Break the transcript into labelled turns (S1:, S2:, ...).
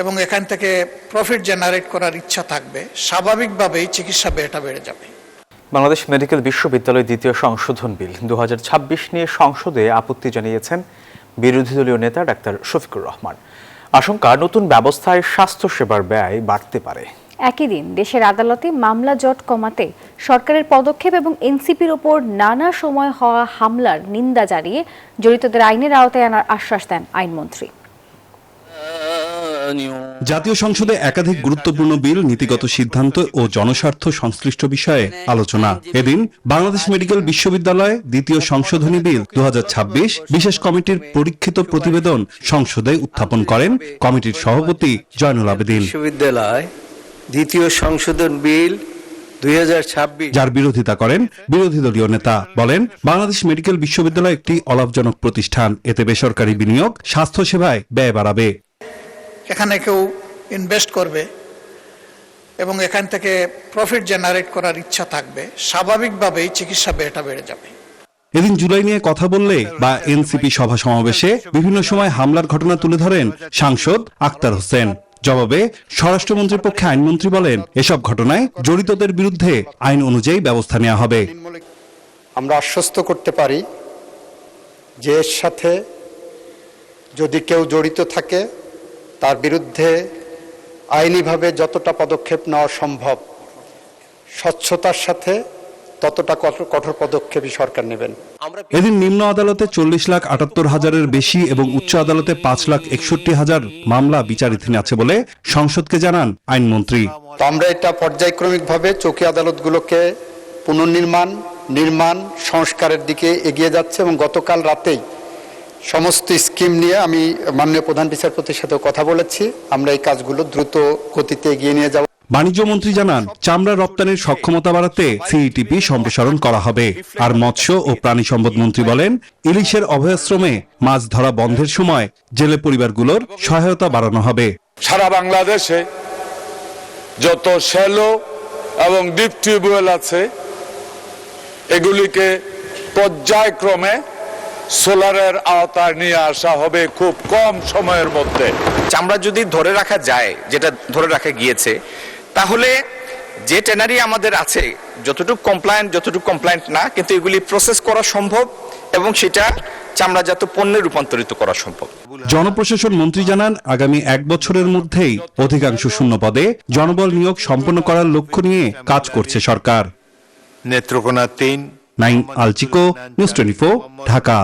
S1: এবং এখান থেকে প্রফিট জেনারেট করার ইচ্ছা থাকবে, স্বাভাবিকভাবেই চিকিৎসা ব্যয়টা বেড়ে যাবে।
S2: বাংলাদেশ মেডিকেল বিশ্ববিদ্যালয় দ্বিতীয় সংশোধন বিল 2026 নিয়ে সংসদে আপত্তি জানিয়েছেন বিরোধী দলীয় নেতা ডাক্তার শফিকুর রহমান। আশঙ্কা, নতুন ব্যবস্থায় স্বাস্থ্যসেবার ব্যয় বাড়তে পারে।
S3: একই দিন দেশের আদালতে মামলা জট কমাতে সরকারের পদক্ষেপ এবং এনসিপির ওপর নানা সময় হওয়া হামলার নিন্দা জানিয়ে জড়িতদের আইনের আওতায় আনার আশ্বাস দেন আইনমন্ত্রী।
S4: জাতীয় সংসদে একাধিক গুরুত্বপূর্ণ বিল, নীতিগত সিদ্ধান্ত ও জনস্বার্থ সংশ্লিষ্ট বিষয়ে আলোচনা। এদিন বাংলাদেশ মেডিকেল বিশ্ববিদ্যালয় দ্বিতীয় সংশোধনী বিল 2026 বিশেষ কমিটির পরীক্ষিত প্রতিবেদন সংসদে উত্থাপন করেন কমিটির সভাপতি জয়নুল আবেদিন।
S5: বিশ্ববিদ্যালয় দ্বিতীয় সংশোধন বিল 2026
S4: যার বিরোধিতা করেন বিরোধী দলীয় নেতা। বলেন, বাংলাদেশ মেডিকেল বিশ্ববিদ্যালয় একটি অলাভজনক প্রতিষ্ঠান, এতে বেসরকারি বিনিয়োগ স্বাস্থ্যসেবায় ব্যয় বাড়াবে।
S1: এখানে কেউ ইনভেস্ট করবে এবং এখান থেকে প্রফিট জেনারেট করার ইচ্ছা থাকবে, স্বাভাবিকভাবেই চিকিৎসা ব্যয়টা বেড়ে যাবে।
S4: এদিন জুলাই নিয়ে কথা বললে বা এনসিপি সভা সমাবেশে বিভিন্ন সময় হামলার ঘটনা তুলে ধরেন সাংসদ আক্তার হোসেন। জবাবে স্বরাষ্ট্রমন্ত্রীর পক্ষে আইনমন্ত্রী বলেন, এসব ঘটনায় জড়িতদের বিরুদ্ধে আইন অনুযায়ী ব্যবস্থা নেওয়া হবে।
S6: আমরা আশ্বস্ত করতে পারি যে এর সাথে যদি কেউ জড়িত থাকে তার বিরুদ্ধে আইনিভাবে যতটা পদক্ষেপ নেওয়া সম্ভব, স্বচ্ছতার সাথে ততটা কঠোর পদক্ষেপই সরকার নেবেন।
S4: এদিন নিম্ন আদালতে 40,78,000-এর বেশি এবং উচ্চ আদালতে 5,61,000 মামলা বিচারাধীন আছে বলে সংসদকে জানান আইনমন্ত্রী।
S6: তো আমরা এটা পর্যায়ক্রমিকভাবে চৌকি আদালতগুলোকে নির্মাণ সংস্কারের দিকে এগিয়ে যাচ্ছে এবং গতকাল রাতেই সমস্ত স্কিম নিয়ে আমি মাননীয় প্রধান বিচারপতির সাথে কথা বলেছি। আমরা এই কাজগুলো দ্রুত গতিতে এগিয়ে নিয়ে যাব।
S4: বাণিজ্য মন্ত্রী জানান, চামড়া রপ্তানির সক্ষমতা বাড়াতে সিইটিপি সম্প্রসারণ করা হবে। আর মৎস্য ও প্রাণী সম্পদ মন্ত্রী বলেন, ইলিশের অভয়াশ্রমে মাছ ধরা বন্ধের সময় জেলে পরিবারগুলোর সহায়তা বাড়ানো হবে।
S7: সারা বাংলাদেশে যত শ্যালো এবং ডিপ টিউবওয়েল আছে এগুলিকে পর্যায়ক্রমে সোলারের আওতায় নিয়ে আসা হবে খুব কম সময়ের মধ্যে।
S8: চামড়া যদি ধরে রাখা যায়, যেটা ধরে রাখা গিয়েছে, তাহলে যে ট্যানারি আমাদের আছে যতটুকু কমপ্লায়েন্ট না, কিন্তু এগুলি প্রসেস করা সম্ভব এবং সেটা চামড়াজাত পণ্যে রূপান্তরিত করা সম্ভব।
S4: জনপ্রশাসন মন্ত্রী জানান, আগামী 1 বছরের মধ্যেই অধিকাংশ শূন্য পদে জনবল নিয়োগ সম্পন্ন করার লক্ষ্য নিয়ে কাজ করছে সরকার।
S7: নেত্রকোনা 3,
S4: নাইম আলচিকো, নিউজ 24, ঢাকা।